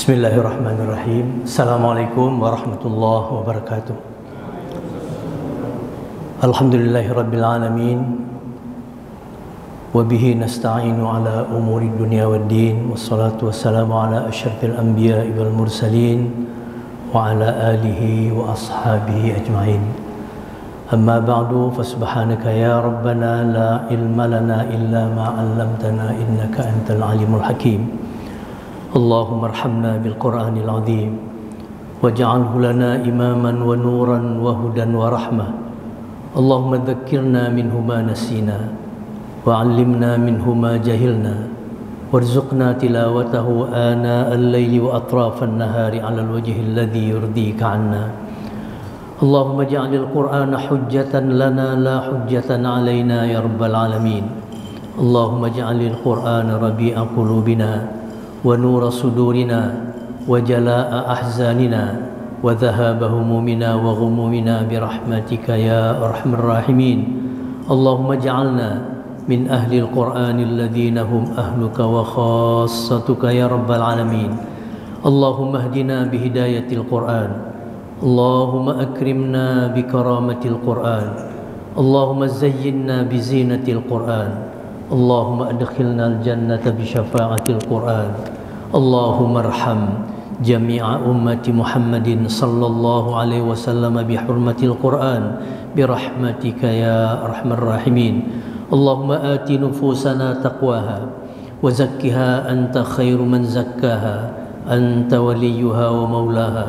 Bismillahirrahmanirrahim. Assalamualaikum warahmatullahi wabarakatuh. Alhamdulillahirabbil alamin. Wa bihi nasta'inu ala umuri dunya waddin. Wassalatu wassalamu ala asyrafil anbiya'i wal mursalin wa ala alihi wa ashabihi ajma'in. Amma ba'du, fasubhanaka ya rabbana la ilma lana illa ma 'allamtana innaka antal alimul hakim. Allahumma arhamna bil Qur'anil azim waj'alhu lana imaman wa nuran wa hudan wa rahmah. Allahumma dhakkirna minhu ma nasina wa 'allimna minhu ma jahilna warzuqna tilawatahu ana al-laili wa atrafan nahari 'ala al-wajhi alladhi yurdika 'anna. Allahumma ij'alil Qur'ana hujjatan lana la hujjatan 'alaina ya rabbal alamin. Allahumma ij'alil Qur'ana rabi'a qulubina wa nura sudurina wa jalaa ahzanina wa dhahaba humumina wa ghumumina birahmatika ya arhamar rahimin. Allahumma ij'alna min ahli al-Qur'ani alladhina hum ahluka wa khassatuka ya rabbal alamin. Allahumma ihdina bihidayatil Qur'an. Allahumma akrimna bikaramatil Qur'an. Allahumma zayyinna bizinatil Qur'an. Allahumma adkhilna al-jannata bi syafa'atil Qur'an. Allahumma arham jami'a ummati Muhammadin sallallahu alaihi wasallam bi hurmatil Qur'an bi rahmatika ya arhamar rahimin. Allahumma ati nufusana taqwaha wa zakkiha anta khairu man zakkaha anta waliyuha wa maulaha.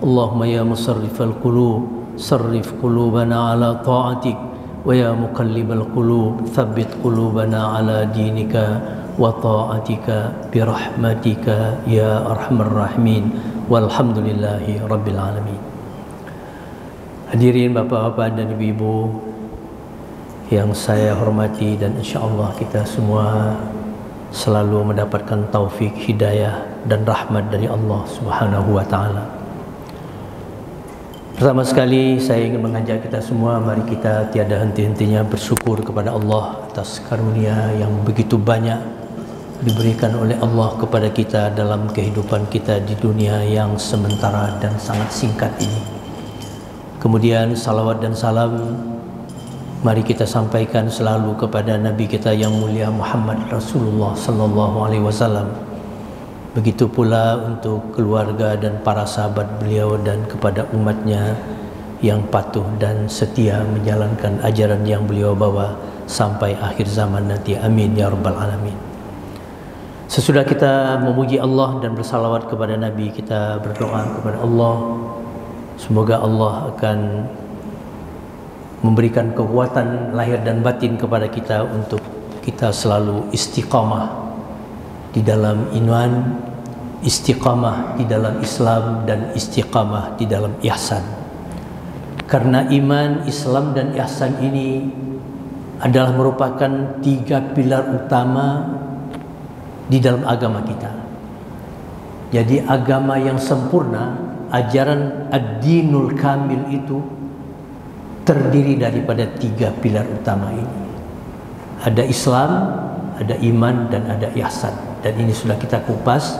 Allahumma ya musarrifal qulub sarrif qulubana ala ta'atik wa ya muqallibal qulub tsabbit qulubana ala dinika wa ta'atika bi rahmatika ya arhamar rahimin. Walhamdulillahi rabbil alamin. Hadirin bapak-bapak dan ibu-ibu yang saya hormati, dan insyaallah kita semua selalu mendapatkan taufik, hidayah dan rahmat dari Allah Subhanahu wa taala. Pertama sekali saya ingin mengajak kita semua, mari kita tiada henti-hentinya bersyukur kepada Allah atas karunia yang begitu banyak diberikan oleh Allah kepada kita dalam kehidupan kita di dunia yang sementara dan sangat singkat ini. Kemudian salawat dan salam mari kita sampaikan selalu kepada Nabi kita yang mulia Muhammad Rasulullah sallallahu alaihi wasallam. Begitu pula untuk keluarga dan para sahabat beliau dan kepada umatnya yang patuh dan setia menjalankan ajaran yang beliau bawa sampai akhir zaman nanti. Amin ya rabbal alamin. Sesudah kita memuji Allah dan bersalawat kepada Nabi, kita berdoa kepada Allah semoga Allah akan memberikan kekuatan lahir dan batin kepada kita untuk kita selalu istiqamah di dalam iman, istiqamah di dalam Islam, dan istiqamah di dalam ihsan. Karena iman, Islam dan ihsan ini adalah merupakan tiga pilar utama di dalam agama kita. Jadi agama yang sempurna, ajaran ad-dinul kamil itu terdiri daripada tiga pilar utama ini. Ada Islam, ada iman, dan ada ihsan. Dan ini sudah kita kupas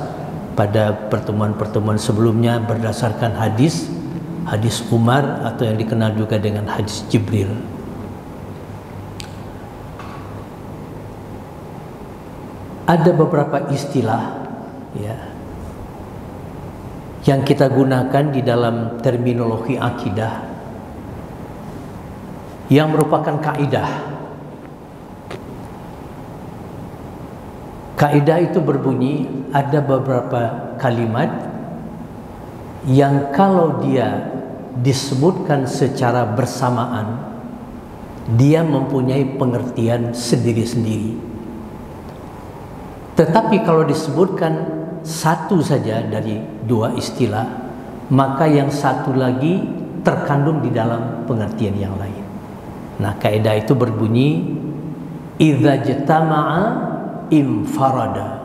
pada pertemuan-pertemuan sebelumnya berdasarkan hadis Umar atau yang dikenal juga dengan hadis Jibril. Ada beberapa istilah ya yang kita gunakan di dalam terminologi akidah yang merupakan kaidah. Kaidah itu berbunyi, ada beberapa kalimat yang kalau dia disebutkan secara bersamaan, dia mempunyai pengertian sendiri-sendiri. Tetapi kalau disebutkan satu saja dari dua istilah, maka yang satu lagi terkandung di dalam pengertian yang lain. Nah, kaidah itu berbunyi, idza jtama'a infarada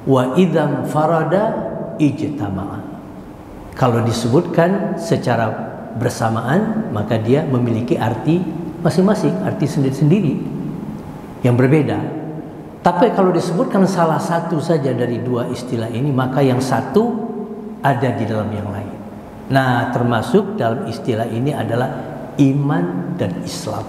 wa idzam farada ijtama'a. Kalau disebutkan secara bersamaan, maka dia memiliki arti masing-masing, arti sendiri-sendiri yang berbeda. Tapi kalau disebutkan salah satu saja dari dua istilah ini, maka yang satu ada di dalam yang lain. Nah, termasuk dalam istilah ini adalah iman dan Islam.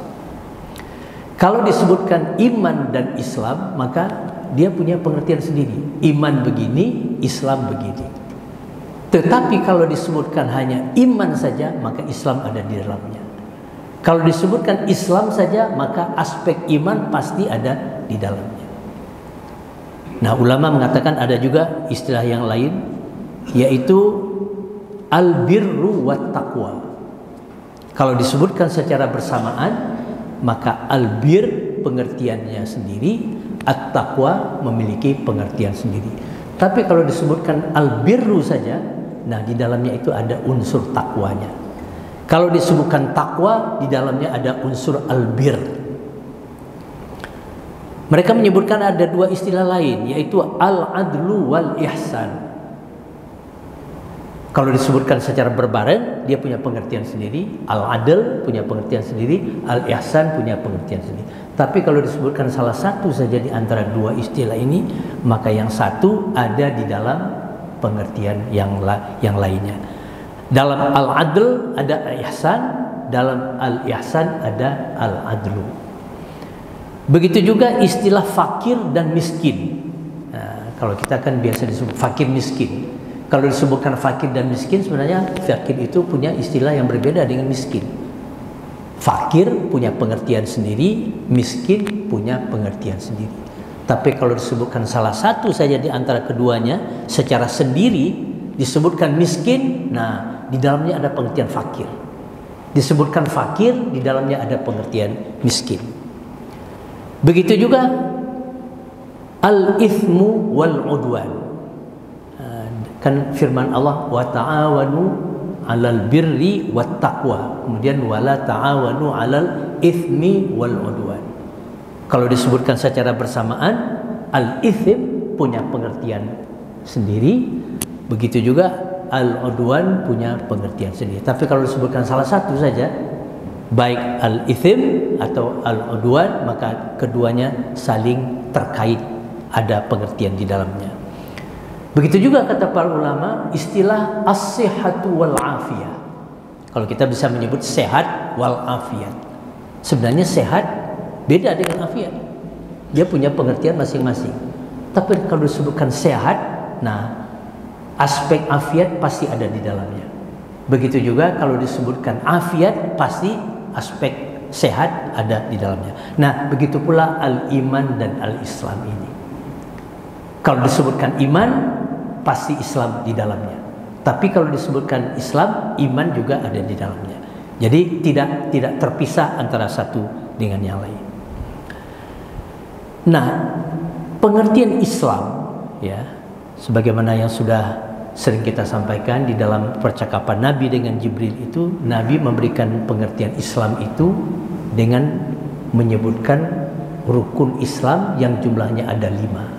Kalau disebutkan iman dan Islam, maka dia punya pengertian sendiri. Iman begini, Islam begini. Tetapi kalau disebutkan hanya iman saja, maka Islam ada di dalamnya. Kalau disebutkan Islam saja, maka aspek iman pasti ada di dalamnya. Nah, ulama mengatakan ada juga istilah yang lain, yaitu al-birru wat taqwa. Kalau disebutkan secara bersamaan, maka al-bir pengertiannya sendiri, at-taqwa memiliki pengertian sendiri. Tapi kalau disebutkan al-birru saja, nah di dalamnya itu ada unsur takwanya. Kalau disebutkan takwa, di dalamnya ada unsur al-bir. Mereka menyebutkan ada dua istilah lain, yaitu al-adlu wal ihsan. Kalau disebutkan secara berbareng, dia punya pengertian sendiri. Al-adl punya pengertian sendiri, al-ihsan punya pengertian sendiri. Tapi kalau disebutkan salah satu saja di antara dua istilah ini, maka yang satu ada di dalam pengertian yang lainnya. Dalam al-adl ada al-ihsan, dalam al-ihsan ada al-adlu. Begitu juga istilah fakir dan miskin. Nah, kalau kita kan biasa disebut fakir miskin. Kalau disebutkan fakir dan miskin, sebenarnya fakir itu punya istilah yang berbeda dengan miskin. Fakir punya pengertian sendiri, miskin punya pengertian sendiri. Tapi kalau disebutkan salah satu saja di antara keduanya secara sendiri, disebutkan miskin, nah di dalamnya ada pengertian fakir. Disebutkan fakir, di dalamnya ada pengertian miskin. Begitu juga al-ithmu wal udwan. Kan firman Allah, wa ta'awanu 'alal birri wat taqwa. Kemudian wala ta'awanu 'alal ithmi wal udwan. Kalau disebutkan secara bersamaan, al-ithm punya pengertian sendiri, begitu juga al-udwan punya pengertian sendiri. Tapi kalau disebutkan salah satu saja, baik al-ithm atau al-udwan, maka keduanya saling terkait, ada pengertian di dalamnya. Begitu juga kata para ulama, istilah as-sihhatu wal afiyah. Kalau kita bisa menyebut sehat wal afiyat. Sebenarnya sehat beda dengan afiat. Dia punya pengertian masing-masing. Tapi kalau disebutkan sehat, nah aspek afiat pasti ada di dalamnya. Begitu juga kalau disebutkan afiat, pasti aspek sehat ada di dalamnya. Nah, begitu pula al-iman dan al-islam ini. Kalau disebutkan iman, pasti Islam di dalamnya. Tapi kalau disebutkan Islam, iman juga ada di dalamnya. Jadi tidak terpisah antara satu dengan yang lain. Nah, pengertian Islam, ya, sebagaimana yang sudah sering kita sampaikan di dalam percakapan Nabi dengan Jibril itu, Nabi memberikan pengertian Islam itu dengan menyebutkan rukun Islam yang jumlahnya ada 5.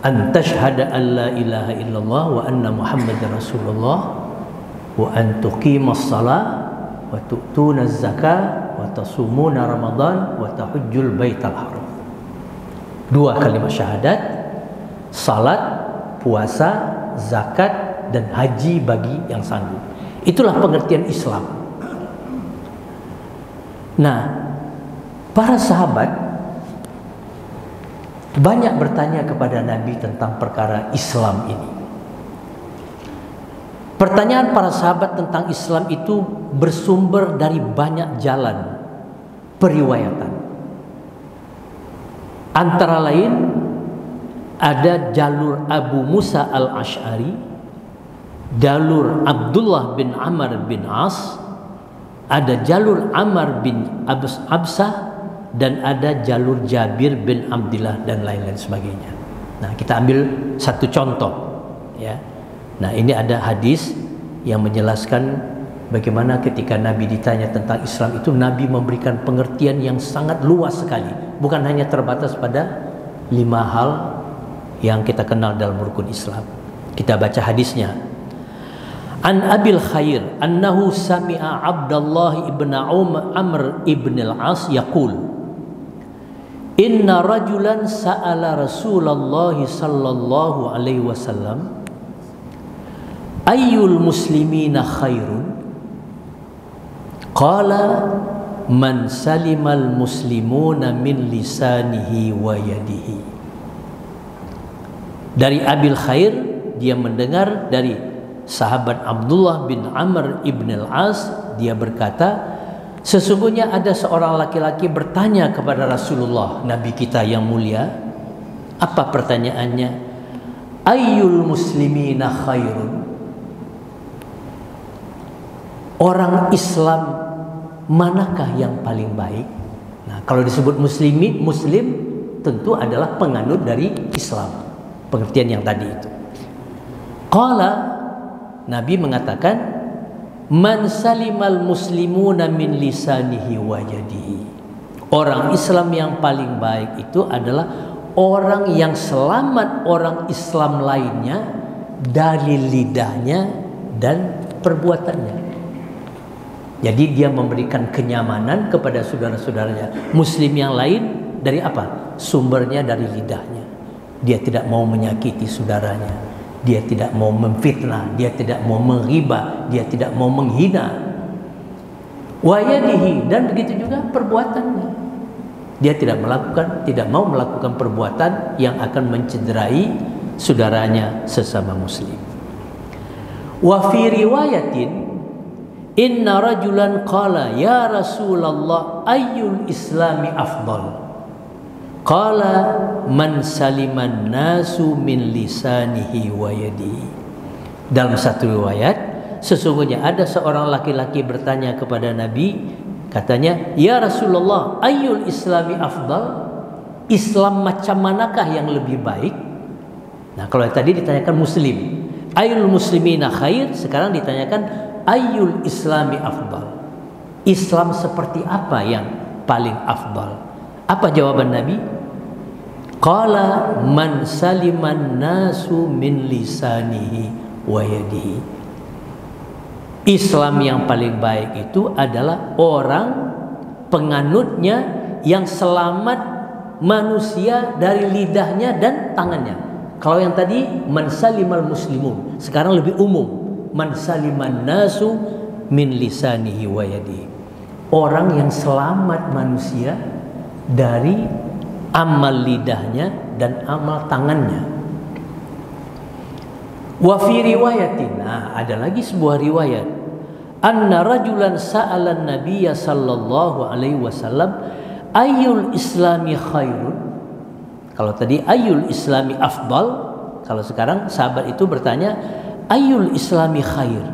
An tashhada an la ilaha illallah wa anna muhammadar rasulullah wa an tuqimas salah wa tu'tunaz zakah wa tasumuna ramadan wa tahujjul baital haram. 2 kalimat syahadat, salat, puasa, zakat, dan haji bagi yang sanggup. Itulah pengertian Islam. Nah, para sahabat banyak bertanya kepada Nabi tentang perkara Islam ini. Pertanyaan para sahabat tentang Islam itu bersumber dari banyak jalan periwayatan. Antara lain ada jalur Abu Musa al-Ash'ari, jalur Abdullah bin Amr bin As, ada jalur Amr bin Absah, dan ada jalur Jabir bin Abdullah dan lain-lain sebagainya. Nah, kita ambil satu contoh, ya. Nah, ini ada hadis yang menjelaskan bagaimana ketika Nabi ditanya tentang Islam itu, Nabi memberikan pengertian yang sangat luas sekali, bukan hanya terbatas pada 5 hal yang kita kenal dalam rukun Islam. Kita baca hadisnya. An Abil Khair annahu sami'a Abdullah ibn Amr ibn al-As yaqul Inna rajulan sa'ala Rasulullah sallallahu alaihi wasallam ayyul muslimina khairun? Qala man salimal muslimuna min lisanihi wa yadihi. Dari Abil Khair, dia mendengar dari sahabat Abdullah bin Amr ibn al-As, dia berkata, sesungguhnya ada seorang laki-laki bertanya kepada Rasulullah, Nabi kita yang mulia. Apa pertanyaannya? Ayyul muslimina khairun? Orang Islam manakah yang paling baik? Nah, kalau disebut muslim tentu adalah penganut dari Islam. Pengertian yang tadi itu. Qala, Nabi mengatakan, man salimal muslimuna min lisanihi wa yadihi. Orang Islam yang paling baik itu adalah orang yang selamat orang Islam lainnya dari lidahnya dan perbuatannya. Jadi dia memberikan kenyamanan kepada saudara-saudaranya Muslim yang lain dari apa? Sumbernya dari lidahnya. Dia tidak mau menyakiti saudaranya, dia tidak mau memfitnah, dia tidak mau menghibah, dia tidak mau menghina. Wa yadihi, dan begitu juga perbuatannya. Dia tidak mau melakukan perbuatan yang akan mencederai saudaranya sesama Muslim. Wa fi riwayatin, inna rajulan qala ya Rasulullah ayyul islami afdal? Qala man saliman nasu min lisanihi wa yadihi. Dalam satu riwayat, sesungguhnya ada seorang laki-laki bertanya kepada Nabi, katanya, ya Rasulullah ayyul islami afdal? Islam macam manakah yang lebih baik? Nah, kalau tadi ditanyakan muslim, ayyul muslimina khair, sekarang ditanyakan ayyul islami afdal? Islam seperti apa yang paling afdal? Apa jawaban Nabi? Qala man saliman nasu min lisanihi wa yadihi. Islam yang paling baik itu adalah orang penganutnya yang selamat manusia dari lidahnya dan tangannya. Kalau yang tadi man salimal muslimun, sekarang lebih umum, man saliman nasu min lisanihi wa yadihi. Orang yang selamat manusia dari amal lidahnya dan amal tangannya. Wa fi riwayatin, ada lagi sebuah riwayat, anna rajulan sa'ala an-nabiyya sallallahu alaihi wasallam ayyul islami khairun? Kalau tadi ayyul islami afdal, kalau sekarang sahabat itu bertanya ayyul islami khair?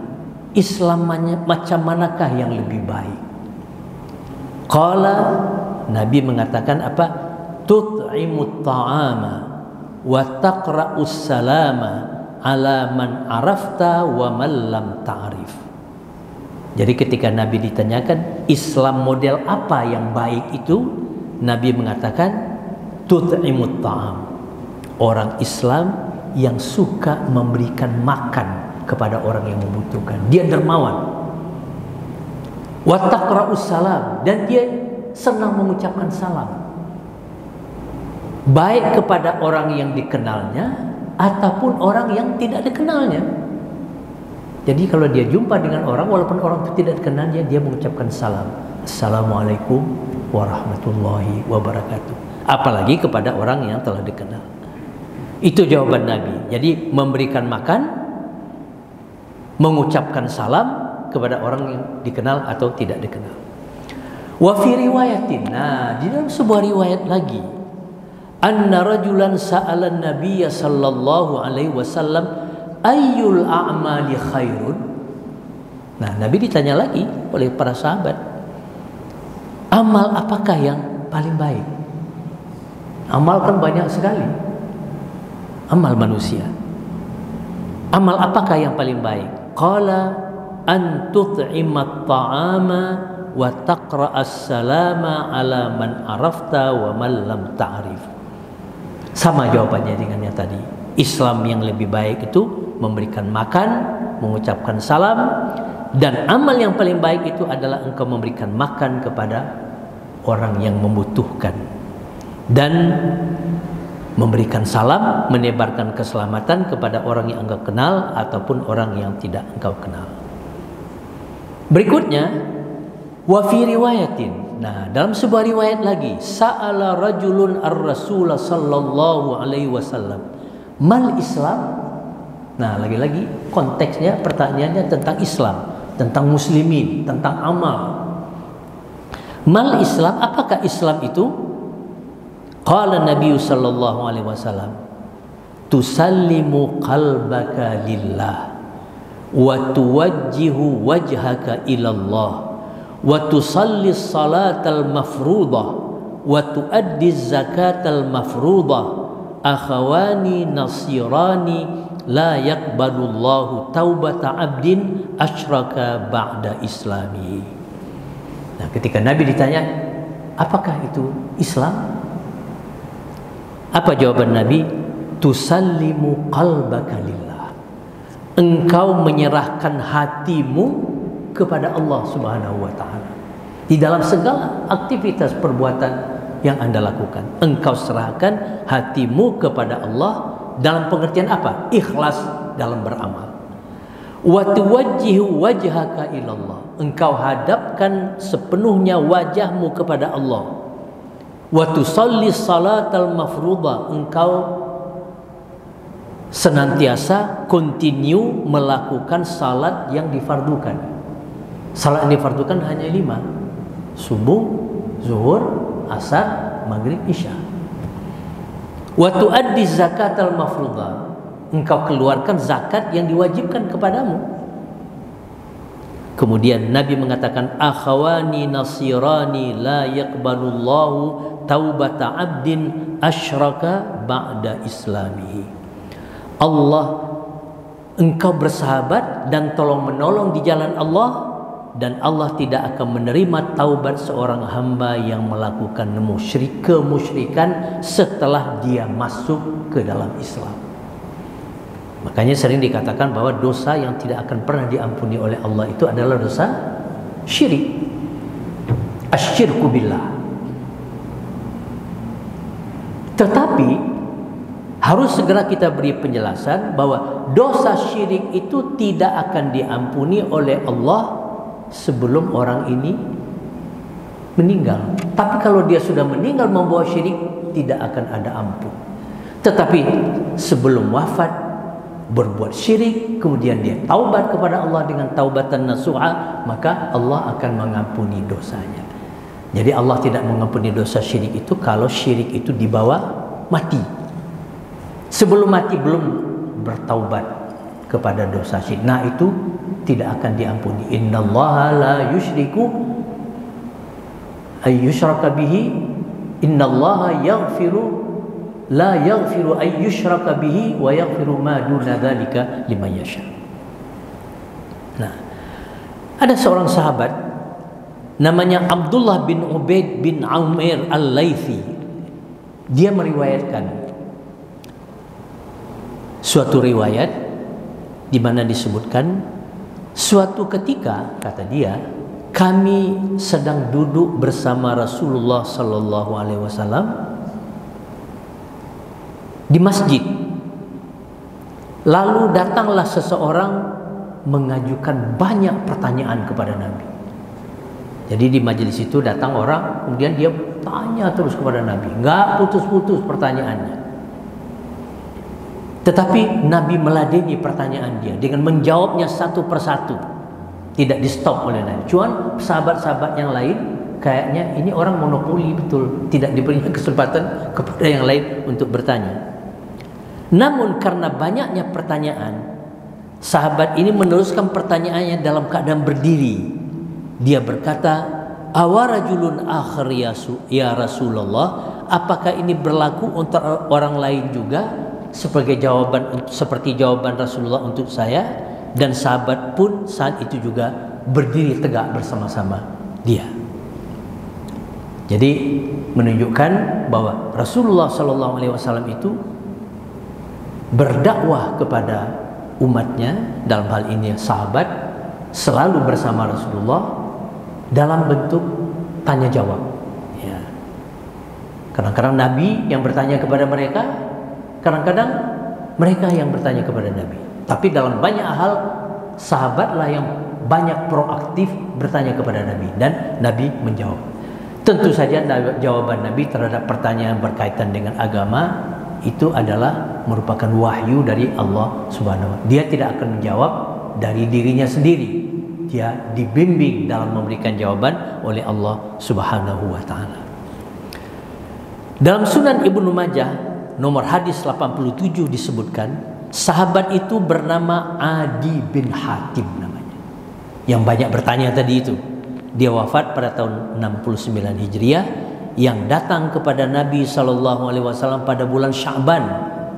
Islam macam manakah yang lebih baik? Qala, Nabi mengatakan apa? Tut'imut ta'ama wa taqra'us salama ala man arafta wa man lam ta'rif. Jadi ketika Nabi ditanyakan Islam model apa yang baik itu, Nabi mengatakan tut'imut ta'am. Orang Islam yang suka memberikan makan kepada orang yang membutuhkan. Dia dermawan. Wa taqra'us salam, dan dia senang mengucapkan salam, baik kepada orang yang dikenalnya ataupun orang yang tidak dikenalnya. Jadi kalau dia jumpa dengan orang, walaupun orang itu tidak dikenalnya, dia mengucapkan salam, Assalamualaikum warahmatullahi wabarakatuh. Apalagi kepada orang yang telah dikenal. Itu jawaban Nabi. Jadi memberikan makan, mengucapkan salam kepada orang yang dikenal atau tidak dikenal. Wa fi riwayatin, di dalam sebuah riwayat lagi, anna rajulan sa'ala an-nabiyya sallallahu alaihi wasallam ayyul a'mali khairun? Nabi ditanya lagi oleh para sahabat, amal apakah yang paling baik? Amal kan banyak sekali, amal manusia. Amal apakah yang paling baik? Qala an tut'imat ta'ama wa taqra'as salama ala man arafta wa man lam ta'rif. Sama jawabannya dengan yang tadi. Islam yang lebih baik itu memberikan makan, mengucapkan salam, dan amal yang paling baik itu adalah engkau memberikan makan kepada orang yang membutuhkan. dan memberikan salam, menebarkan keselamatan kepada orang yang engkau kenal ataupun orang yang tidak engkau kenal. Berikutnya, wa fi riwayatin. Nah, dalam sebuah riwayat lagi, sa'ala rajulun ar-rasul sallallahu alaihi wasallam, mal Islam? Nah, lagi-lagi konteksnya, pertanyaannya tentang Islam, tentang muslimin, tentang amal. Mal Islam, apakah Islam itu? Qala Nabi sallallahu alaihi wasallam, tusallimu qalbaka lillah wa tuwajjihu wajhaka ila Allah wa tusalli salatal mafruḍah wa tuaddi zakatal mafruḍah akhawani nasirani la yaqbalullahu taubata abdin asyraka ba'da islami. Nah, ketika Nabi ditanya, apakah itu Islam? Apa jawaban Nabi? Tusallimu qalbaka lillah. Engkau menyerahkan hatimu kepada Allah Subhanahu wa taala. Di dalam segala aktivitas perbuatan yang Anda lakukan, engkau serahkan hatimu kepada Allah dalam pengertian apa? Ikhlas dalam beramal. Wa tuwajjihu wajhaka ilallah. Engkau hadapkan sepenuhnya wajahmu kepada Allah. Wa tusalli salatal mafruḍah. Engkau senantiasa continue melakukan salat yang difardukan. Salat yang difardukan hanya 5. Subuh, zuhur, asar, maghrib, isya. Wa tuaddi zakatal mafruḍah. Engkau keluarkan zakat yang diwajibkan kepadamu. Kemudian Nabi mengatakan, akhawani nasirani la yaqbalullahu taubata abdin asyraka ba'da islamihi. Allah, engkau bersahabat dan tolong menolong di jalan Allah, dan Allah tidak akan menerima taubat seorang hamba yang melakukan kemusyrikan setelah dia masuk ke dalam Islam. Makanya sering dikatakan bahwa dosa yang tidak akan pernah diampuni oleh Allah itu adalah dosa syirik. Asyirku billah. Tetapi harus segera kita beri penjelasan bahwa dosa syirik itu tidak akan diampuni oleh Allah sebelum orang ini meninggal. Tapi kalau dia sudah meninggal membawa syirik, tidak akan ada ampun. Tetapi sebelum wafat berbuat syirik, kemudian dia taubat kepada Allah dengan taubatan nasuha, maka Allah akan mengampuni dosanya. Jadi Allah tidak mengampuni dosa syirik itu kalau syirik itu dibawa mati. Sebelum mati belum bertaubat kepada dosa syirik, nah itu tidak akan diampuni. Innallaha la yusyriku ay yushraka bihi, innallaha yaghfiru la yaghfiru ay yushraka bihi wa yaghfiru ma duna dzalika liman yasha. Nah, ada seorang sahabat namanya Abdullah bin Ubaid bin Umair Al-Laythi. Dia meriwayatkan suatu riwayat di mana disebutkan suatu ketika, kata dia, kami sedang duduk bersama Rasulullah sallallahu alaihi wasallam di masjid. Lalu datanglah seseorang mengajukan banyak pertanyaan kepada Nabi. Jadi di majelis itu datang orang, kemudian dia tanya terus kepada Nabi, nggak putus-putus pertanyaannya. Tetapi Nabi meladeni pertanyaan dia dengan menjawabnya satu persatu, tidak di stop oleh Nabi. Cuman sahabat-sahabat yang lain kayaknya ini orang monopoli betul, tidak diberikan kesempatan kepada yang lain untuk bertanya. Namun karena banyaknya pertanyaan, sahabat ini meneruskan pertanyaannya dalam keadaan berdiri. Dia berkata, awarajulun akhir ya Rasulullah, apakah ini berlaku untuk orang lain juga seperti jawaban Rasulullah untuk saya? Dan sahabat pun saat itu juga berdiri tegak bersama-sama dia. Jadi menunjukkan bahwa Rasulullah SAW itu berdakwah kepada umatnya, dalam hal ini sahabat, selalu bersama Rasulullah dalam bentuk tanya jawab. Ya. Kadang-kadang Nabi yang bertanya kepada mereka, kadang-kadang mereka yang bertanya kepada Nabi. Tapi dalam banyak hal sahabatlah yang banyak proaktif bertanya kepada Nabi, dan Nabi menjawab. Tentu saja jawaban Nabi terhadap pertanyaan berkaitan dengan agama itu adalah merupakan wahyu dari Allah Subhanahu wa Ta'ala. Dia tidak akan menjawab dari dirinya sendiri. Dia dibimbing dalam memberikan jawaban oleh Allah Subhanahu wa Ta'ala. Dalam Sunan Ibnu Majah nomor hadis 87 disebutkan, sahabat itu bernama Adi bin Hatim namanya, yang banyak bertanya tadi itu. Dia wafat pada tahun 69 Hijriah, yang datang kepada Nabi SAW pada bulan Sya'ban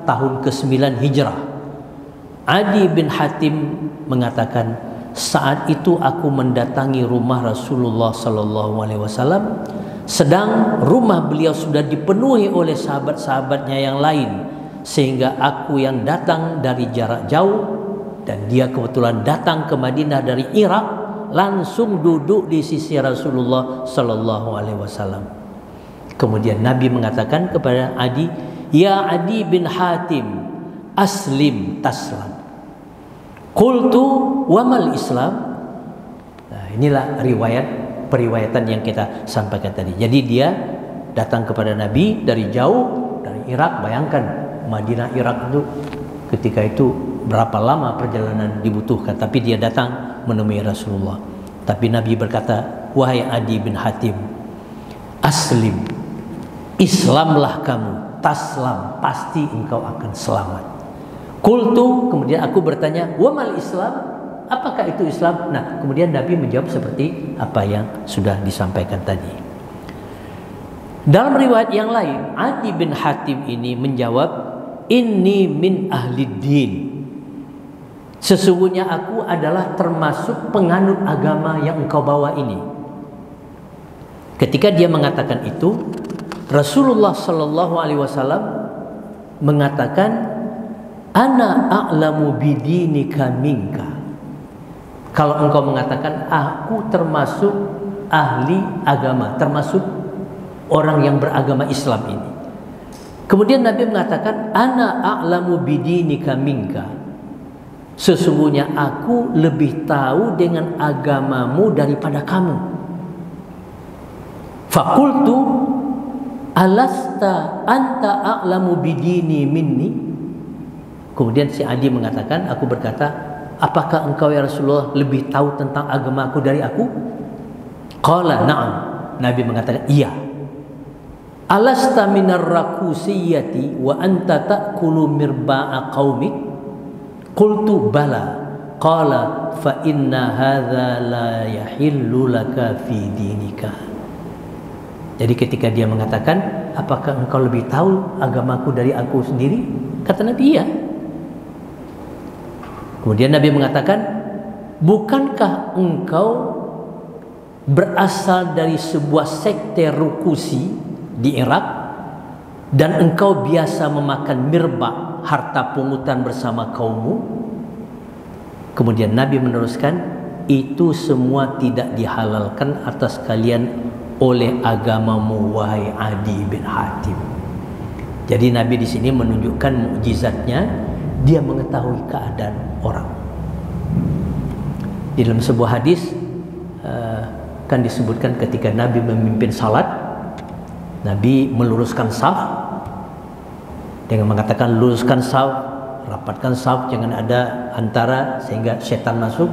tahun ke-9 Hijrah. Adi bin Hatim mengatakan, saat itu aku mendatangi rumah Rasulullah SAW, sedang rumah beliau sudah dipenuhi oleh sahabat-sahabatnya yang lain, sehingga aku yang datang dari jarak jauh, dan dia kebetulan datang ke Madinah dari Irak, langsung duduk di sisi Rasulullah SAW. Kemudian Nabi mengatakan kepada Adi, ya Adi bin Hatim, aslim taslam. Qultu wamal Islam. Nah, inilah periwayatan yang kita sampaikan tadi. Jadi dia datang kepada Nabi dari jauh, dari Irak. Bayangkan Madinah Irak itu ketika itu berapa lama perjalanan dibutuhkan, tapi dia datang menemui Rasulullah. Tapi Nabi berkata, wahai Adi bin Hatim, aslim, Islamlah kamu, taslam, pasti engkau akan selamat. Qultu, kemudian aku bertanya, wamal Islam, apakah itu Islam? Nah, kemudian Nabi menjawab seperti apa yang sudah disampaikan tadi. Dalam riwayat yang lain, Adi bin Hatim ini menjawab, inni min ahli din. Sesungguhnya aku adalah termasuk penganut agama yang engkau bawa ini. Ketika dia mengatakan itu, Rasulullah SAW mengatakan, ana a'lamu bidinika minka. Kalau engkau mengatakan aku termasuk ahli agama, termasuk orang yang beragama Islam ini. Kemudian Nabi mengatakan, ana a'lamu bidinika minka. Sesungguhnya aku lebih tahu dengan agamamu daripada kamu. Fakultu alasta anta a'lamu bidini minni. Kemudian si Adi mengatakan, aku berkata, apakah engkau ya Rasulullah lebih tahu tentang agamaku dari aku? Qala na'am. Nabi mengatakan, iya. Alasta minar rakusiyati wa anta ta'kulu mirba'a qaumik? Qultu bala. Qala fa inna hadza la yahillu laka fi dinika. Jadi ketika dia mengatakan, apakah engkau lebih tahu agamaku dari aku sendiri? Kata Nabi, iya. Kemudian Nabi mengatakan, bukankah engkau berasal dari sebuah sekte Rukusi di Irak, dan engkau biasa memakan mirba, harta pungutan bersama kaummu? Kemudian Nabi meneruskan, itu semua tidak dihalalkan atas kalian oleh agamamu, wahai Adi bin Hatim. Jadi Nabi di sini menunjukkan mukjizatnya, dia mengetahui keadaan orang. Di dalam sebuah hadis kan disebutkan ketika Nabi memimpin salat, Nabi meluruskan saf dengan mengatakan, luruskan saf, rapatkan saf, jangan ada antara sehingga setan masuk.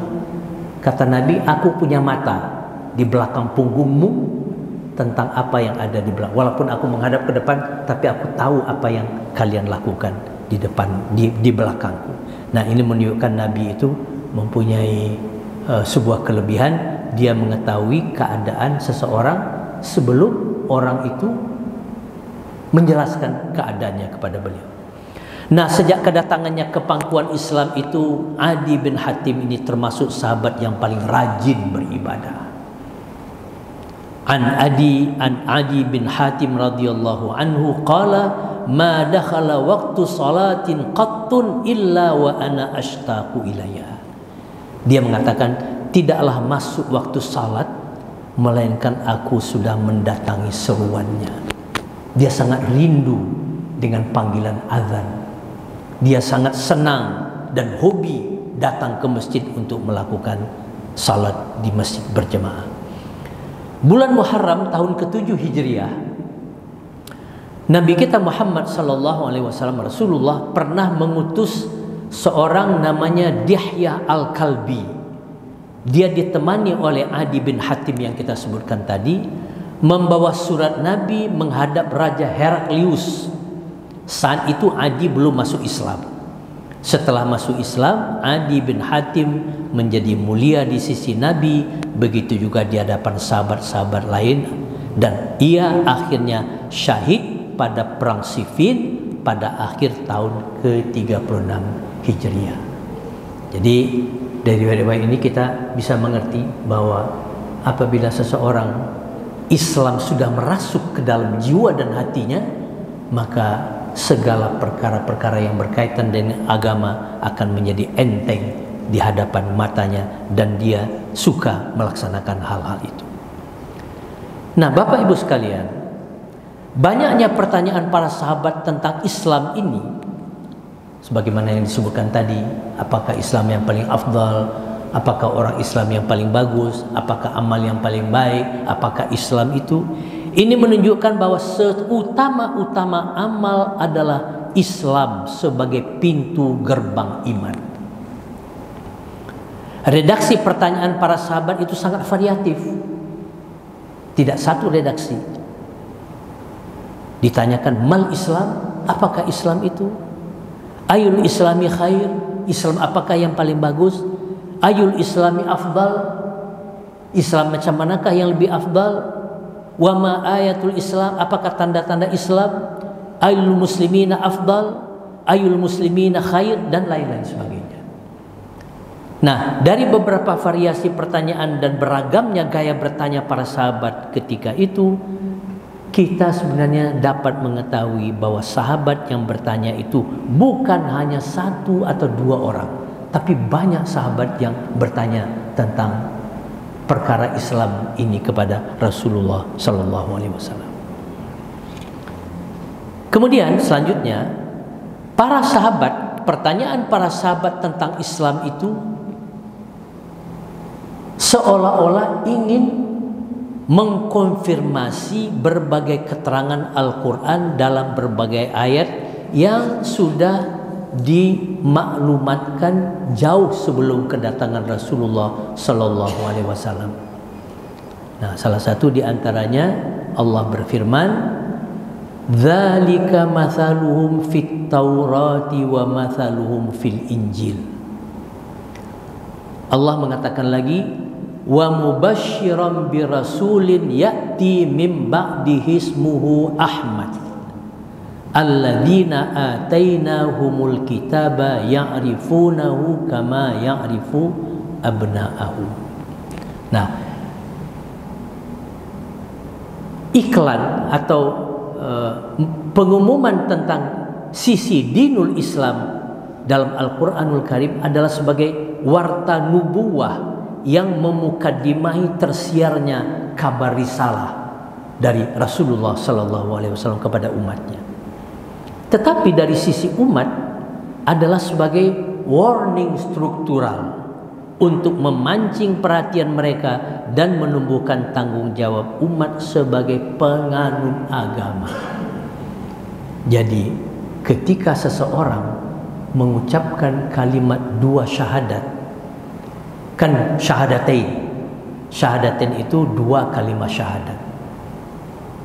Kata Nabi, aku punya mata di belakang punggungmu tentang apa yang ada di belakang. Walaupun aku menghadap ke depan, tapi aku tahu apa yang kalian lakukan di depan, di belakangku. Nah, ini menunjukkan Nabi itu mempunyai sebuah kelebihan. Dia mengetahui keadaan seseorang sebelum orang itu menjelaskan keadaannya kepada beliau. Nah, sejak kedatangannya ke pangkuan Islam itu, Adi bin Hatim ini termasuk sahabat yang paling rajin beribadah. An Adi bin Hatim radhiyallahu anhu qala, ma dakhala waqtu salatin qattun illa wa ana ashtaqu ilayya. Dia mengatakan, tidaklah masuk waktu salat melainkan aku sudah mendatangi seruannya. Dia sangat rindu dengan panggilan azan. Dia sangat senang dan hobi datang ke masjid untuk melakukan salat di masjid berjemaah. Bulan Muharram tahun ke-7 Hijriah, Nabi kita Muhammad sallallahu alaihi wasallam, Rasulullah, pernah mengutus seorang namanya Dihyah Al-Kalbi. Dia ditemani oleh Adi bin Hatim yang kita sebutkan tadi, membawa surat Nabi menghadap Raja Heraklius. Saat itu Adi belum masuk Islam. Setelah masuk Islam, Adi bin Hatim menjadi mulia di sisi Nabi, begitu juga di hadapan sahabat-sahabat lain, dan ia akhirnya syahid pada perang Siffin pada akhir tahun ke-36 Hijriah. Jadi dari riwayat ini kita bisa mengerti bahwa apabila seseorang Islam sudah merasuk ke dalam jiwa dan hatinya, maka segala perkara-perkara yang berkaitan dengan agama akan menjadi enteng di hadapan matanya dan dia suka melaksanakan hal-hal itu. Nah, Bapak Ibu sekalian, banyaknya pertanyaan para sahabat tentang Islam ini, sebagaimana yang disebutkan tadi, apakah Islam yang paling afdal, apakah orang Islam yang paling bagus, apakah amal yang paling baik, apakah Islam itu, ini menunjukkan bahwa seutama-utama amal adalah Islam sebagai pintu gerbang iman. Redaksi pertanyaan para sahabat itu sangat variatif. Tidak satu redaksi. Ditanyakan, mal Islam, apakah Islam itu? Ayul Islami khair, Islam apakah yang paling bagus? Ayul Islami afdal, Islam macam manakah yang lebih afdal? Wa ma ayatul Islam, apakah tanda-tanda Islam? Ayul muslimina afdal, ayul muslimina khair, dan lain-lain sebagainya. Nah, dari beberapa variasi pertanyaan dan beragamnya gaya bertanya para sahabat ketika itu, kita sebenarnya dapat mengetahui bahwa sahabat yang bertanya itu bukan hanya satu atau dua orang, tapi banyak sahabat yang bertanya tentang perkara Islam ini kepada Rasulullah Sallallahu Alaihi Wasallam. Kemudian selanjutnya, para sahabat, pertanyaan para sahabat tentang Islam itu seolah-olah ingin mengkonfirmasi berbagai keterangan Al-Quran dalam berbagai ayat yang sudah dimaklumatkan jauh sebelum kedatangan Rasulullah Sallallahu Alaihi Wasallam. Nah, salah satu di antaranya Allah berfirman, "Dzalika mathaluhum fit Taurati wa mathaluhum fil Injil." Allah mengatakan lagi, "Wa mubasysyiran bi rasulin ya'ti min ba'dihi ismuhu Ahmad. Alladzina atainahumul kitaba ya'rifunahu kama ya'rifu abna'ahu." Nah, iklan atau pengumuman tentang sisi dinul Islam dalam Al-Quranul Karim adalah sebagai warta nubuwah yang memukadimahi tersiarnya kabar risalah dari Rasulullah Sallallahu Alaihi Wasallam kepada umatnya. Tetapi dari sisi umat adalah sebagai warning struktural untuk memancing perhatian mereka dan menumbuhkan tanggung jawab umat sebagai penganut agama. Jadi ketika seseorang mengucapkan kalimat dua syahadat, kan syahadatain itu dua kalimat syahadat.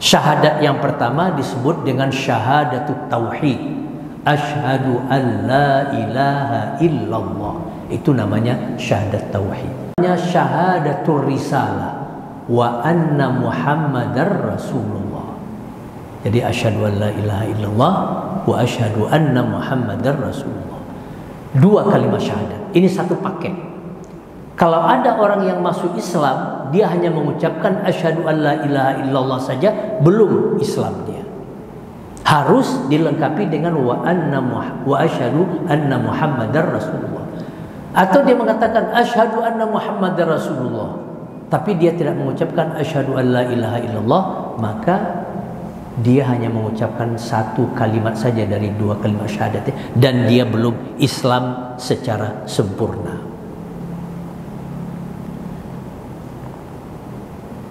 Syahadat yang pertama disebut dengan syahadatut tauhid, asyhadu an la ilaha illallah, itu namanya syahadat tauhid. Namanya syahadatul risalah, wa anna muhammadar rasulullah. Jadi asyhadu an la ilaha illallah wa asyhadu anna muhammadar rasulullah, dua kalimat syahadat, ini satu paket. Kalau ada orang yang masuk Islam, dia hanya mengucapkan asyhadu an la ilaha illallah saja, belum Islam dia. Harus dilengkapi dengan wa asyhadu anna muhammadar rasulullah. Atau dia mengatakan asyhadu anna muhammadar rasulullah, tapi dia tidak mengucapkan asyhadu an la ilaha illallah, maka dia hanya mengucapkan satu kalimat saja dari dua kalimat syahadat, dan dia belum Islam secara sempurna.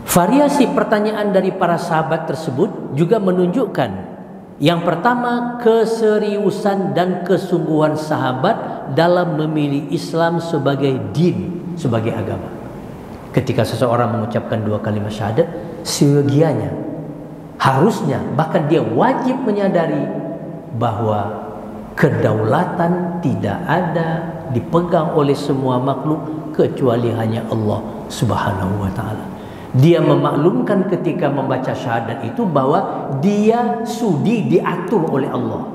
Variasi pertanyaan dari para sahabat tersebut juga menunjukkan, yang pertama, keseriusan dan kesungguhan sahabat dalam memilih Islam sebagai din, sebagai agama. Ketika seseorang mengucapkan dua kalimat syahadat, seyogianya, harusnya, bahkan dia wajib menyadari bahwa kedaulatan tidak ada dipegang oleh semua makhluk kecuali hanya Allah Subhanahu wa ta'ala. Dia memaklumkan ketika membaca syahadat itu bahwa dia sudi diatur oleh Allah.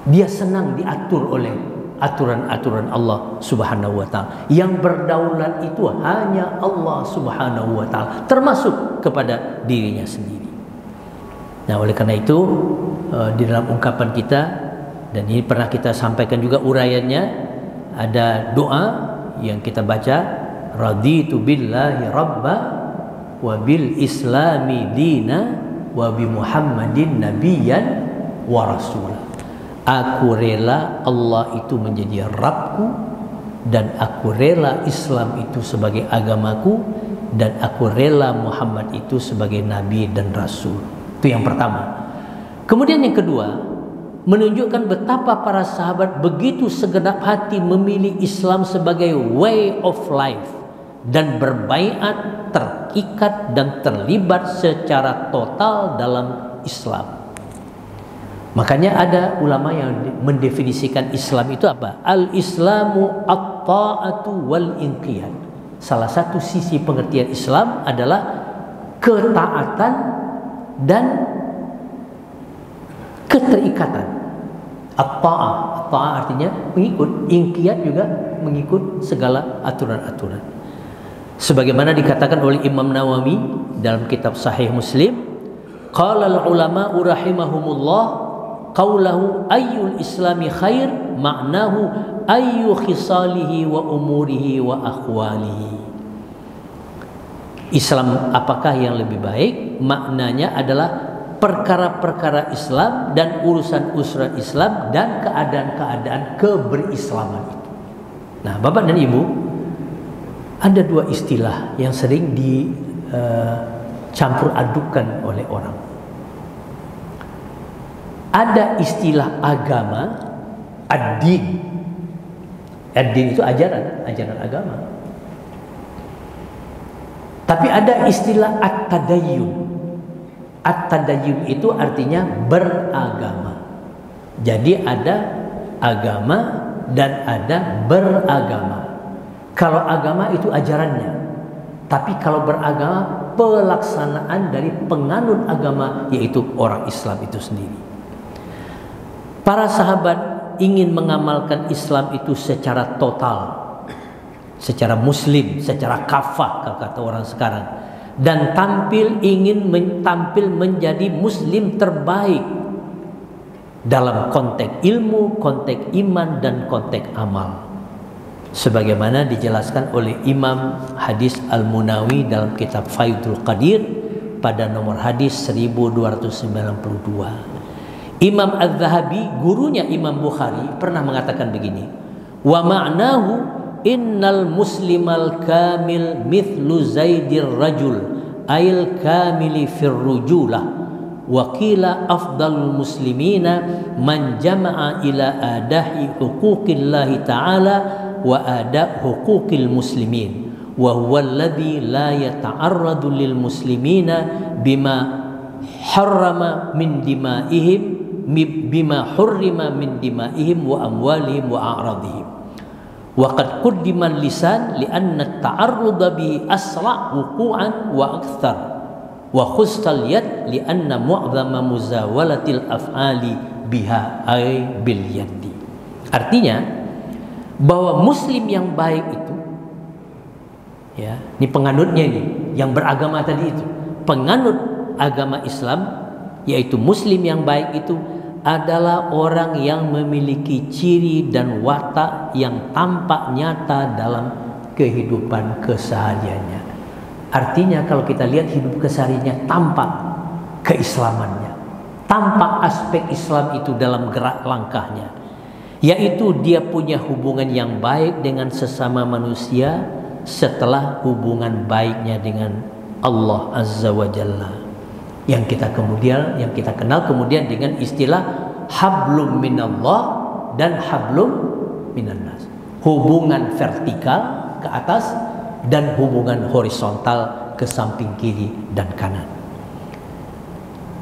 Dia senang diatur oleh aturan-aturan Allah Subhanahu wa ta'ala. Yang berdaulat itu hanya Allah Subhanahu wa ta'ala, termasuk kepada dirinya sendiri. Nah, oleh karena itu di dalam ungkapan kita, dan ini pernah kita sampaikan juga uraiannya, ada doa yang kita baca, raditu billahi rabba wa bil islami dina wa bi muhammadin nabiyyan wa rasulah. Aku rela Allah itu menjadi Rabbku, dan aku rela Islam itu sebagai agamaku, dan aku rela Muhammad itu sebagai nabi dan rasul. Itu yang pertama. Kemudian yang kedua, menunjukkan betapa para sahabat begitu segenap hati memilih Islam sebagai way of life, dan berbaiat, terikat dan terlibat secara total dalam Islam. Makanya ada ulama yang mendefinisikan Islam itu apa? Al-Islamu at-ta'atu wal inqiyad. Salah satu sisi pengertian Islam adalah ketaatan dan keterikatan. At-ta'ah, at-ta'ah artinya mengikut, inqiyad juga mengikut segala aturan-aturan. Sebagaimana dikatakan oleh Imam Nawawi dalam kitab Sahih Muslim, qala al-ulama'u rahimahumullah qawlahu ayyul islami khair ma'nahu ayyu khisalihi wa umurihi wa akhwalihi. Islam apakah yang lebih baik? Maknanya adalah perkara-perkara Islam dan urusan-urusan Islam dan keadaan-keadaan keberislaman itu. Nah, Bapak dan Ibu, ada dua istilah yang sering dicampur adukan oleh orang. Ada istilah agama, ad-din. Ad-din itu ajaran agama. Tapi ada istilah at-tadayyun. At-tadayyun itu artinya beragama. Jadi ada agama dan ada beragama. Kalau agama itu ajarannya, tapi kalau beragama pelaksanaan dari penganut agama, yaitu orang Islam itu sendiri. Para sahabat ingin mengamalkan Islam itu secara total, secara muslim, secara kafah kalau kata orang sekarang, dan ingin tampil menjadi muslim terbaik dalam konteks ilmu, konteks iman, dan konteks amal. Sebagaimana dijelaskan oleh Imam Hadis Al-Munawi dalam kitab Faidul Qadir pada nomor hadis 1292. Imam Az-Zahabi, gurunya Imam Bukhari, pernah mengatakan begini, wa ma'nahu innal muslimal kamil mithlu zaidir rajul ayil kamili fir rujulah wa qila afdalul muslimina man jama'a ila adahi huquqillahi ta'ala wa ada huquqil muslimin wa huwa alladhi la yata'arradu lil muslimina bima harrama min dimaihim bima hurrima min dimaihim wa amwalihim wa a'radihim wa qad quddima lisan li anna at-ta'arruda bihi asra' wuqu'an wa akthar wa khustal yad li anna mu'dhama muzawalatil af'ali biha ay bil yadi. Artinya bahwa muslim yang baik itu, ya, ini penganutnya ini, yang beragama tadi itu, penganut agama Islam, yaitu muslim yang baik itu adalah orang yang memiliki ciri dan watak yang tampak nyata dalam kehidupan kesehariannya. Artinya kalau kita lihat hidup kesehariannya tampak keislamannya, tampak aspek Islam itu dalam gerak langkahnya, yaitu dia punya hubungan yang baik dengan sesama manusia setelah hubungan baiknya dengan Allah Azza wa Jalla, yang kita kenal kemudian dengan istilah hablum minallah dan hablum minannas. Hubungan vertikal ke atas dan hubungan horizontal ke samping kiri dan kanan.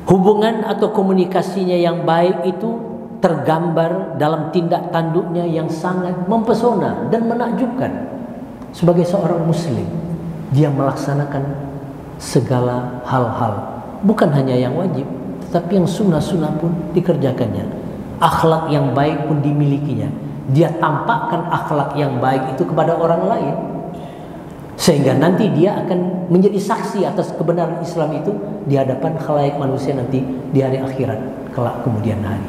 Hubungan atau komunikasinya yang baik itu tergambar dalam tindak tanduknya yang sangat mempesona dan menakjubkan. Sebagai seorang muslim, dia melaksanakan segala hal-hal, bukan hanya yang wajib, tetapi yang sunnah-sunnah pun dikerjakannya. Akhlak yang baik pun dimilikinya. Dia tampakkan akhlak yang baik itu kepada orang lain, sehingga nanti dia akan menjadi saksi atas kebenaran Islam itu di hadapan khalayak manusia nanti di hari akhirat kelak kemudian hari.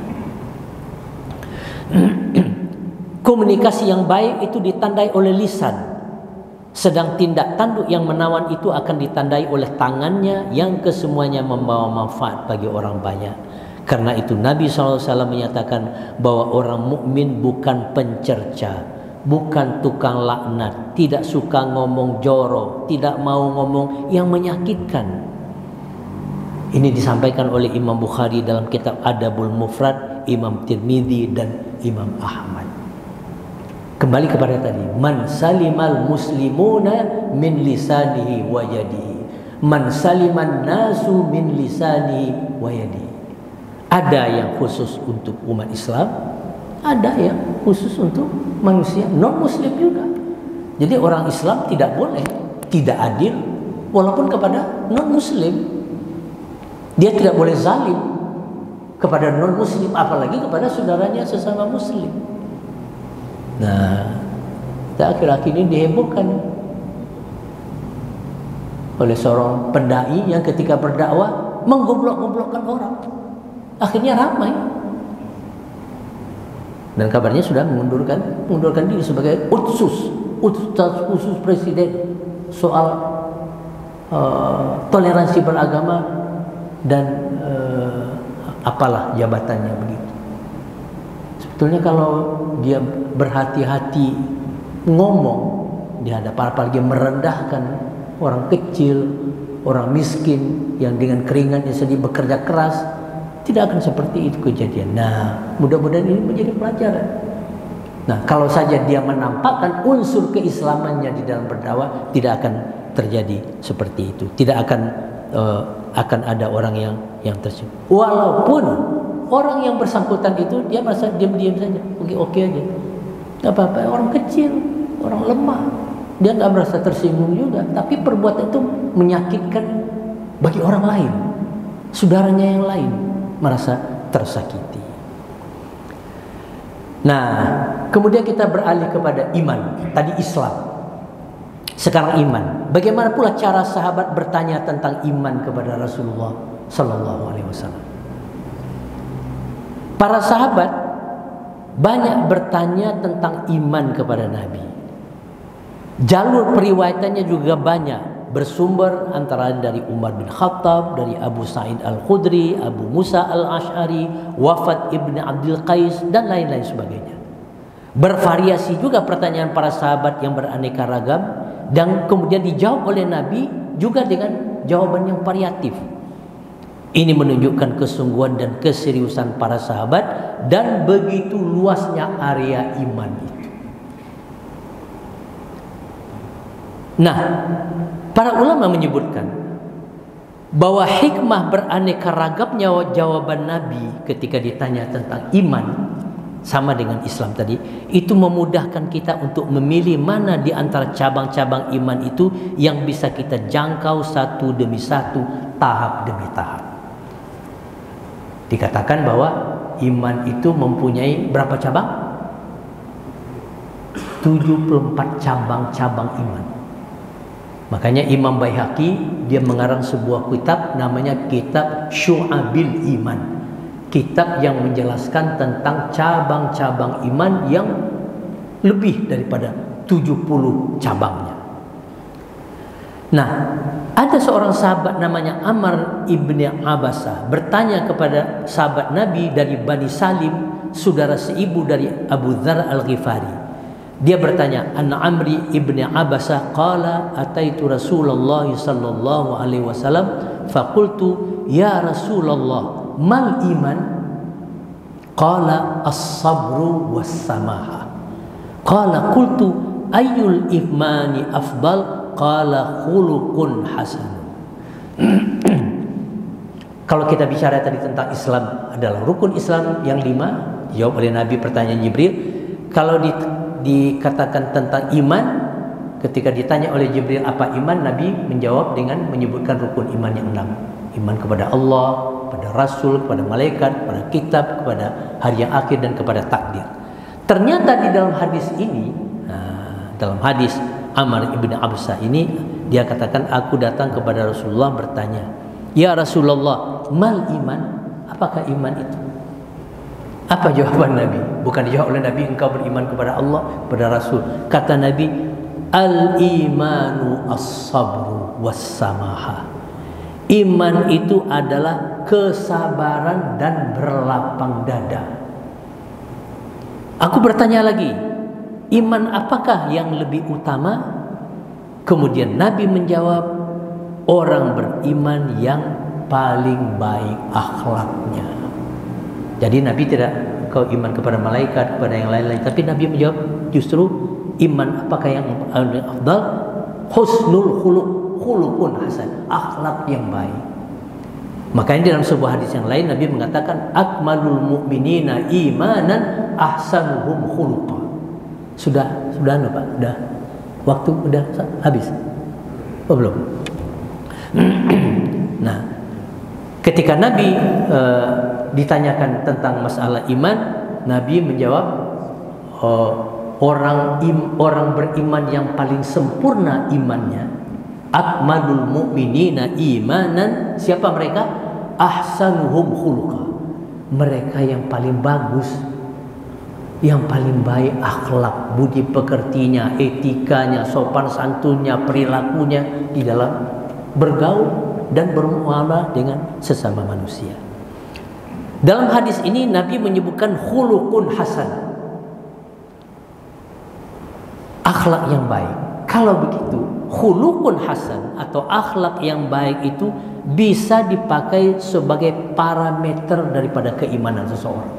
Komunikasi yang baik itu ditandai oleh lisan, sedang tindak tanduk yang menawan itu akan ditandai oleh tangannya yang kesemuanya membawa manfaat bagi orang banyak. Karena itu Nabi SAW menyatakan bahwa orang mukmin bukan pencerca, bukan tukang laknat, tidak suka ngomong jorok, tidak mau ngomong yang menyakitkan. Ini disampaikan oleh Imam Bukhari dalam kitab Adabul Mufrad, Imam Tirmidzi dan Imam Ahmad. Kembali kepada tadi, man salimal muslimuna min lisanihi wa yadihi, man saliman nasu min lisanihi wa yadihi. Ada yang khusus untuk umat Islam, ada yang khusus untuk manusia non muslim juga. Jadi orang Islam tidak boleh tidak adil walaupun kepada non muslim. Dia tidak boleh zalim kepada non muslim, apalagi kepada saudaranya sesama muslim. Nah, kita akhir-akhir ini dihebohkan oleh seorang pendai yang ketika berdakwah menggoblok-goblokkan orang. Akhirnya ramai. Dan kabarnya sudah mengundurkan diri sebagai utus khusus presiden soal toleransi beragama dan apalah jabatannya begitu. Sebetulnya kalau dia berhati-hati ngomong di hadapan, apalagi merendahkan orang kecil, orang miskin yang dengan keringatnya sedih bekerja keras, tidak akan seperti itu kejadian. Nah, mudah-mudahan ini menjadi pelajaran. Nah, kalau saja dia menampakkan unsur keislamannya di dalam berdakwah, tidak akan terjadi seperti itu. Tidak akan ada orang yang tersinggung. Walaupun orang yang bersangkutan itu dia merasa diam-diam saja, oke aja, nggak apa-apa. Orang kecil, orang lemah, dia nggak merasa tersinggung juga. Tapi perbuatan itu menyakitkan bagi orang lain, saudaranya yang lain merasa tersakiti. Nah, kemudian kita beralih kepada iman. Tadi Islam, sekarang iman. Bagaimana pula cara sahabat bertanya tentang iman kepada Rasulullah Sallallahu Alaihi Wasallam? Para sahabat banyak bertanya tentang iman kepada Nabi. Jalur periwayatannya juga banyak, bersumber antara dari Umar bin Khattab, dari Abu Sa'id Al-Khudri, Abu Musa Al-Ash'ari, Wafat Ibn Abdul Qais, dan lain-lain sebagainya. Bervariasi juga pertanyaan para sahabat yang beraneka ragam, dan kemudian dijawab oleh Nabi juga dengan jawaban yang variatif. Ini menunjukkan kesungguhan dan keseriusan para sahabat dan begitu luasnya area iman itu. Nah, para ulama menyebutkan bahwa hikmah beraneka ragamnya jawaban Nabi ketika ditanya tentang iman, sama dengan Islam tadi, itu memudahkan kita untuk memilih mana di antara cabang-cabang iman itu yang bisa kita jangkau satu demi satu, tahap demi tahap. Dikatakan bahwa iman itu mempunyai berapa cabang? 74 cabang-cabang iman. Makanya Imam Baihaqi dia mengarang sebuah kitab namanya Kitab Syu'abil Iman. Kitab yang menjelaskan tentang cabang-cabang iman yang lebih daripada 70 cabangnya. Nah, ada seorang sahabat namanya Amr ibni Abasah bertanya kepada sahabat Nabi dari Bani Salim, saudara seibu dari Abu Dzar Al-Ghifari. Dia bertanya, "An Amri ibni Abasah qala ataitu Rasulullah sallallahu alaihi wasallam faqultu ya Rasulullah mal iman?" Qala as-sabru was-samaha. Qala qultu ayyul imani afdal? Qala khuluqun hasan. Kalau kita bicara tadi tentang Islam adalah rukun Islam yang 5, dijawab oleh Nabi pertanyaan Jibril. Kalau dikatakan tentang iman, ketika ditanya oleh Jibril apa iman, Nabi menjawab dengan menyebutkan rukun iman yang 6. Iman kepada Allah, kepada Rasul, kepada malaikat, kepada kitab, kepada hari yang akhir, dan kepada takdir. Ternyata di dalam hadis ini, dalam hadis Amr ibn Absah ini, dia katakan, aku datang kepada Rasulullah bertanya, ya Rasulullah, mal iman? Apakah iman itu? Apa jawaban Nabi? Bukan dijawab oleh Nabi, engkau beriman kepada Allah, kepada Rasul. Kata Nabi, al-imanu as-sabru was-samaha. Iman itu adalah kesabaran dan berlapang dada. Aku bertanya lagi, iman apakah yang lebih utama? Kemudian Nabi menjawab, orang beriman yang paling baik akhlaknya. Jadi Nabi tidak kau iman kepada malaikat, kepada yang lain-lain, tapi Nabi menjawab justru iman apakah yang afdal? Husnul khuluq, khuluqun hasan, akhlak yang baik. Makanya dalam sebuah hadis yang lain Nabi mengatakan akmalul mu'minina imanan ahsanuhum khuluqa. Sudah Pak? Sudah. Waktu udah habis. Oh belum. Nah, ketika Nabi ditanyakan tentang masalah iman, Nabi menjawab, orang beriman yang paling sempurna imannya, akmalul mu'minina imanan, siapa mereka? Ahsanuhum khuluqa. Mereka yang paling bagus, yang paling baik akhlak, budi pekertinya, etikanya, sopan santunnya, perilakunya di dalam bergaul dan bermuamalah dengan sesama manusia. Dalam hadis ini Nabi menyebutkan khuluqun hasan, akhlak yang baik. Kalau begitu, khuluqun hasan atau akhlak yang baik itu bisa dipakai sebagai parameter daripada keimanan seseorang.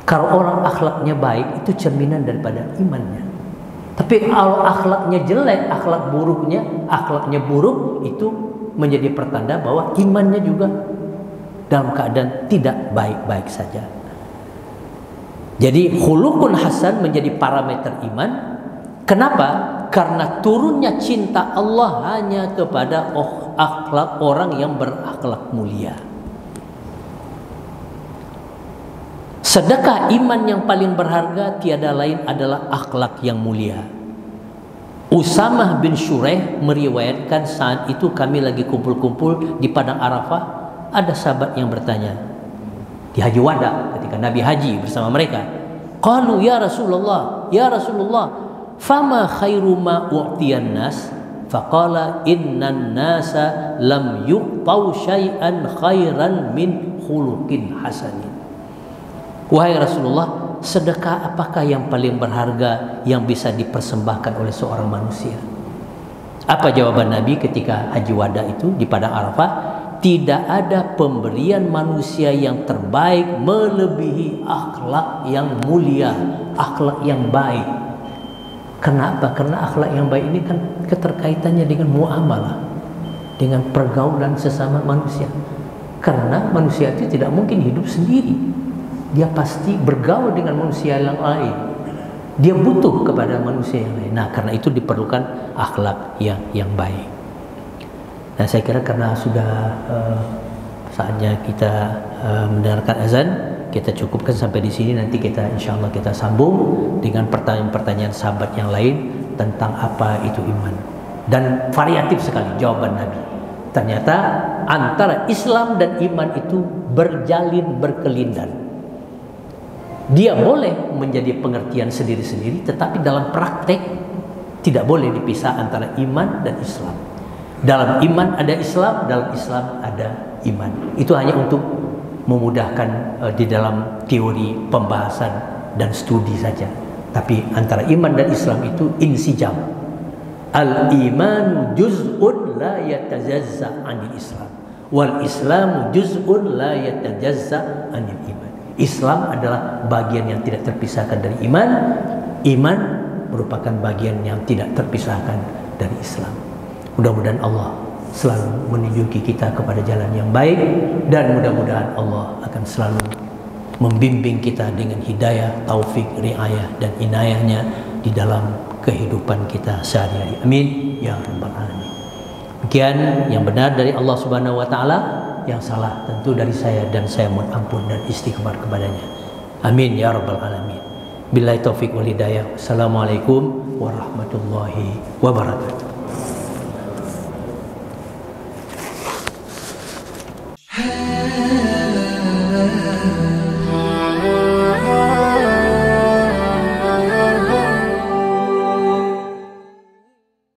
Kalau orang akhlaknya baik, itu cerminan daripada imannya. Tapi kalau akhlaknya jelek, akhlaknya buruk, itu menjadi pertanda bahwa imannya juga dalam keadaan tidak baik-baik saja. Jadi khuluqun hasan menjadi parameter iman. Kenapa? Karena turunnya cinta Allah hanya kepada akhlak orang yang berakhlak mulia. Sedekah iman yang paling berharga tiada lain adalah akhlak yang mulia. Usamah bin Shuraih meriwayatkan saat itu kami lagi kumpul-kumpul di padang Arafah, ada sahabat yang bertanya di Haji Wada ketika Nabi haji bersama mereka. Qalu ya Rasulullah, fama khairu ma u'tiyan nas? Faqala innan nasa lam yu'tau syai'an khairan min khuluqin hasanin. Wahai Rasulullah, sedekah apakah yang paling berharga yang bisa dipersembahkan oleh seorang manusia? Apa jawaban Nabi ketika Haji Wada itu di padang Arafah? Tidak ada pemberian manusia yang terbaik melebihi akhlak yang mulia, akhlak yang baik. Kenapa? Karena akhlak yang baik ini kan keterkaitannya dengan muamalah, dengan pergaulan sesama manusia. Karena manusia itu tidak mungkin hidup sendiri. Dia pasti bergaul dengan manusia yang lain. Dia butuh kepada manusia yang lain. Nah, karena itu diperlukan akhlak yang baik. Nah, saya kira karena sudah saatnya kita mendengarkan azan, kita cukupkan sampai di sini. Nanti kita insya Allah kita sambung dengan pertanyaan-pertanyaan sahabat yang lain tentang apa itu iman. Dan variatif sekali jawaban Nabi. Ternyata antara Islam dan iman itu berjalin berkelindan. Dia boleh menjadi pengertian sendiri-sendiri, tetapi dalam praktek tidak boleh dipisah antara iman dan Islam. Dalam iman ada Islam, dalam Islam ada iman. Itu hanya untuk memudahkan di dalam teori pembahasan dan studi saja. Tapi antara iman dan Islam itu insijam. Al-iman juz'un la yatajazza 'anil Islam. Wal Islamu juz'un la yatajazza 'anil iman. Islam adalah bagian yang tidak terpisahkan dari iman. Iman merupakan bagian yang tidak terpisahkan dari Islam. Mudah-mudahan Allah selalu menunjuki kita kepada jalan yang baik, dan mudah-mudahan Allah akan selalu membimbing kita dengan hidayah, taufik, riayah dan inayahnya di dalam kehidupan kita sehari-hari. Amin ya rabbal alamin. Demikian yang benar dari Allah Subhanahu wa taala, yang salah tentu dari saya, dan saya mohon ampun dan istighfar kepadanya. Amin ya rabbal alamin. Billahi taufik wal hidayah. Assalamualaikum warahmatullahi wabarakatuh. Ah